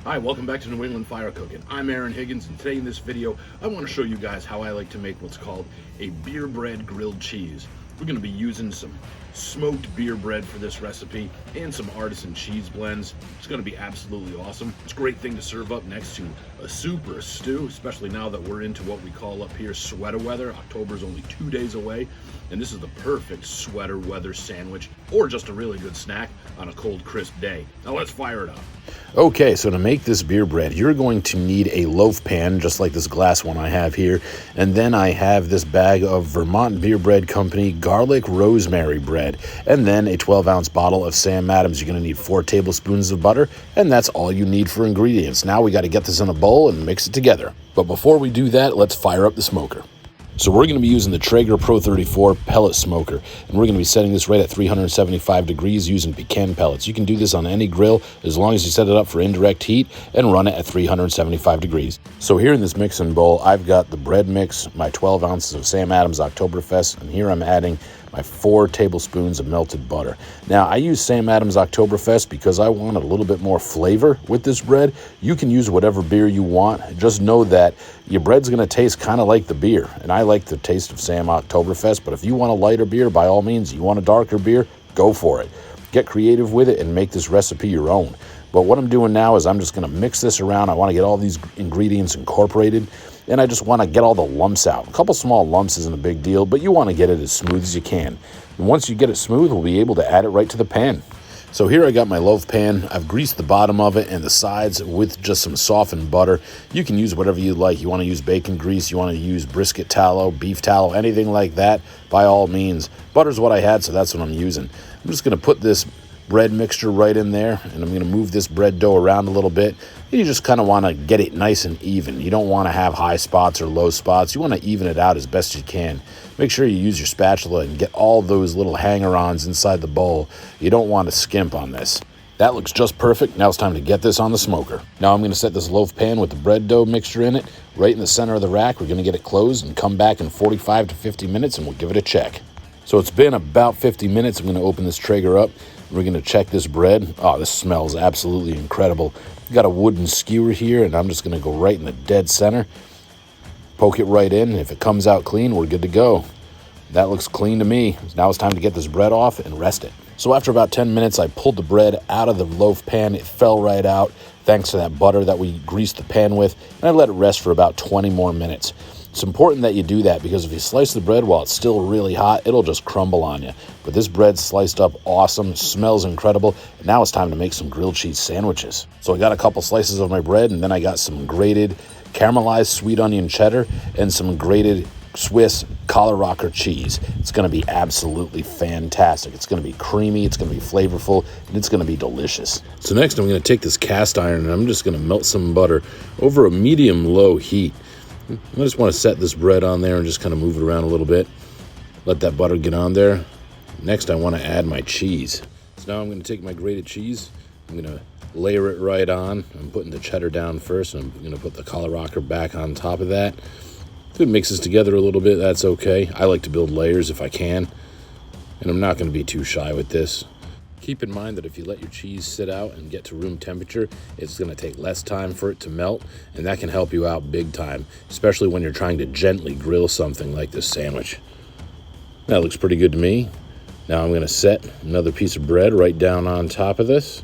Hi, welcome back to New England Fire Cooking. I'm Aaron Higgins, and today in this video, I want to show you guys how I like to make what's called a beer bread grilled cheese. We're going to be using some smoked beer bread for this recipe and some Artisan cheese blends. It's going to be absolutely awesome. It's a great thing to serve up next to a soup or a stew, especially now that we're into what we call up here sweater weather. October's only 2 days away, and this is the perfect sweater weather sandwich or just a really good snack on a cold, crisp day. Now let's fire it up. Okay, so to make this beer bread, you're going to need a loaf pan, just like this glass one I have here. And then I have this bag of Vermont Beer Bread Company garlic rosemary bread. And then a 12-ounce bottle of Sam Adams. You're going to need 4 tablespoons of butter, and that's all you need for ingredients. Now we got to get this in a bowl and mix it together. But before we do that, let's fire up the smoker. So we're going to be using the Traeger Pro 34 pellet smoker, and we're going to be setting this right at 375 degrees using pecan pellets. You can do this on any grill as long as you set it up for indirect heat and run it at 375 degrees. So here in this mixing bowl, I've got the bread mix, my 12 ounces of Sam Adams Oktoberfest, and here I'm adding my 4 tablespoons of melted butter. Now, I use Sam Adams Oktoberfest because I want a little bit more flavor with this bread. You can use whatever beer you want. Just know that your bread's going to taste kind of like the beer, and I like the taste of Sam Oktoberfest, but if you want a lighter beer, by all means, you want a darker beer, go for it. Get creative with it and make this recipe your own. But what I'm doing now is I'm just going to mix this around. I want to get all these ingredients incorporated, and I just want to get all the lumps out. A couple small lumps isn't a big deal, but you want to get it as smooth as you can. And once you get it smooth, we'll be able to add it right to the pan. So here I got my loaf pan. I've greased the bottom of it and the sides with just some softened butter. You can use whatever you like. You want to use bacon grease, you want to use brisket tallow, beef tallow, anything like that, by all means. Butter's what I had, so that's what I'm using. I'm just going to put this bread mixture right in there, and I'm going to move this bread dough around a little bit. You just kind of want to get it nice and even. You don't want to have high spots or low spots. You want to even it out as best you can. Make sure you use your spatula and get all those little hanger-ons inside the bowl. You don't want to skimp on this. That looks just perfect. Now it's time to get this on the smoker. Now I'm going to set this loaf pan with the bread dough mixture in it right in the center of the rack. We're going to get it closed and come back in 45 to 50 minutes, and we'll give it a check. So it's been about 50 minutes. I'm going to open this Traeger up. We're going to check this bread. Oh, this smells absolutely incredible. Got a wooden skewer here, and I'm just going to go right in the dead center. Poke it right in. If it comes out clean, we're good to go. That looks clean to me. Now it's time to get this bread off and rest it. So after about 10 minutes, I pulled the bread out of the loaf pan. It fell right out thanks to that butter that we greased the pan with, and I let it rest for about 20 more minutes. It's important that you do that because if you slice the bread while it's still really hot, it'll just crumble on you. But this bread's sliced up awesome, smells incredible, and now it's time to make some grilled cheese sandwiches. So I got a couple slices of my bread, and then I got some grated caramelized sweet onion cheddar and some grated Swiss collar rocker cheese. It's going to be absolutely fantastic. It's going to be creamy, it's going to be flavorful, and it's going to be delicious. So next I'm going to take this cast iron and I'm just going to melt some butter over a medium-low heat. I just want to set this bread on there and just kind of move it around a little bit. Let that butter get on there. Next, I want to add my cheese. So now I'm going to take my grated cheese. I'm going to layer it right on. I'm putting the cheddar down first, and I'm going to put the collar rocker back on top of that. If it mixes together a little bit, that's okay. I like to build layers if I can, and I'm not going to be too shy with this. Keep in mind that if you let your cheese sit out and get to room temperature, it's going to take less time for it to melt, and that can help you out big time, especially when you're trying to gently grill something like this sandwich. That looks pretty good to me. Now I'm going to set another piece of bread right down on top of this.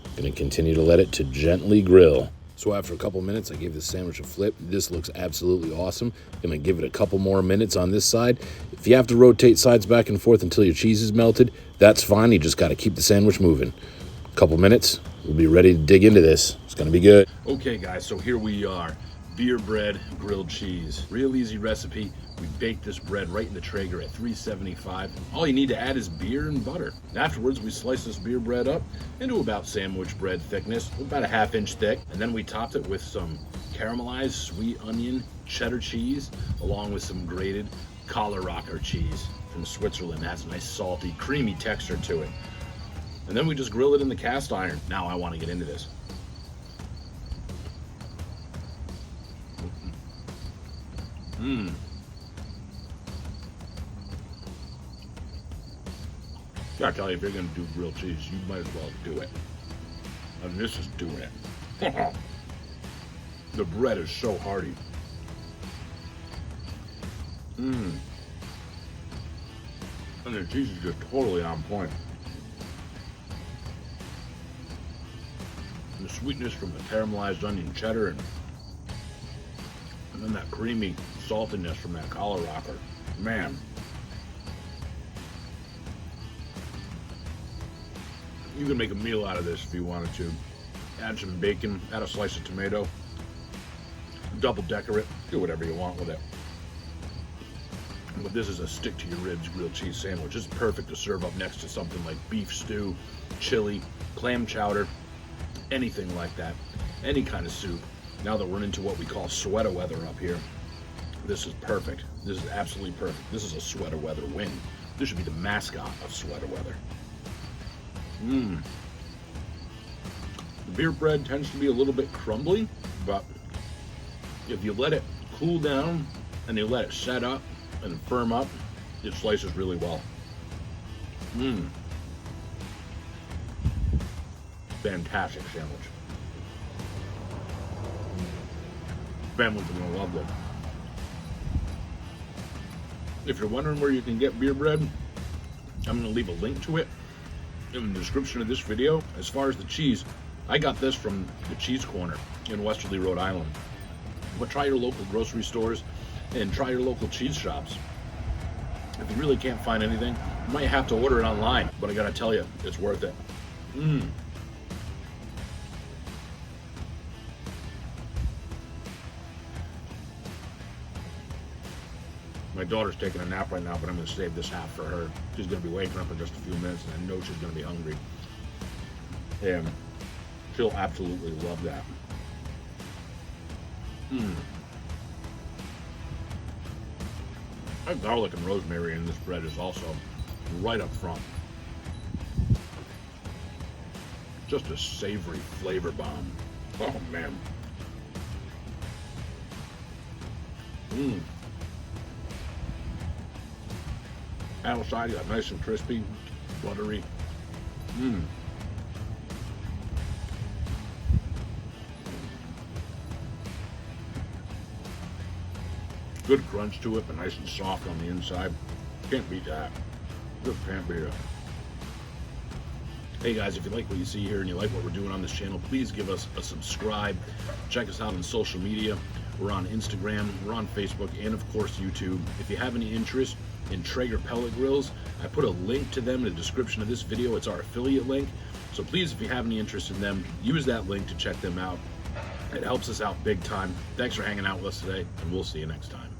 I'm going to continue to let it to gently grill. So after a couple minutes, I gave this sandwich a flip. This looks absolutely awesome. I'm going to give it a couple more minutes on this side. If you have to rotate sides back and forth until your cheese is melted, that's fine. You just got to keep the sandwich moving. A couple minutes, we'll be ready to dig into this. It's going to be good. Okay, guys, so here we are. Beer bread, grilled cheese. Real easy recipe. We baked this bread right in the Traeger at 375. All you need to add is beer and butter. Afterwards, we sliced this beer bread up into about sandwich bread thickness, about a ½ inch thick. And then we topped it with some caramelized sweet onion cheddar cheese, along with some grated collar rocker cheese from Switzerland. It has a nice salty, creamy texture to it. And then we just grill it in the cast iron. Now I want to get into this. Gotta tell you, if you're gonna do grilled cheese, you might as well do it. I mean, this is doing it. The bread is so hearty. And the cheese is just totally on point. And the sweetness from the caramelized onion cheddar and then that creamy saltiness from that collar rocker. Man. You can make a meal out of this if you wanted to. Add some bacon, add a slice of tomato, double decker it, do whatever you want with it. But this is a stick to your ribs grilled cheese sandwich. It's perfect to serve up next to something like beef stew, chili, clam chowder, anything like that. Any kind of soup. Now that we're into what we call sweater weather up here, this is perfect. This is absolutely perfect. This is a sweater weather win. This should be the mascot of sweater weather. The beer bread tends to be a little bit crumbly, but if you let it cool down and you let it set up and firm up, it slices really well. Fantastic sandwich. Family's gonna love it. If you're wondering where you can get beer bread, I'm gonna leave a link to it in the description of this video. As far as the cheese, I got this from the Cheese Corner in Westerly, Rhode Island. But try your local grocery stores and try your local cheese shops. If you really can't find anything, you might have to order it online, but I gotta tell you, it's worth it. My daughter's taking a nap right now, but I'm gonna save this half for her. She's gonna be waking up in just a few minutes, and I know she's gonna be hungry. And she'll absolutely love that. That garlic and rosemary in this bread is also right up front. Just a savory flavor bomb. Oh man. Outside, you got nice and crispy, buttery. Good crunch to it, but nice and soft on the inside. Can't beat that. Just can't beat it. Hey guys, if you like what you see here and you like what we're doing on this channel, please give us a subscribe. Check us out on social media. We're on Instagram, we're on Facebook, and of course YouTube. If you have any interest in Traeger pellet grills, I put a link to them in the description of this video. It's our affiliate link. So please, if you have any interest in them, use that link to check them out. It helps us out big time. Thanks for hanging out with us today, and we'll see you next time.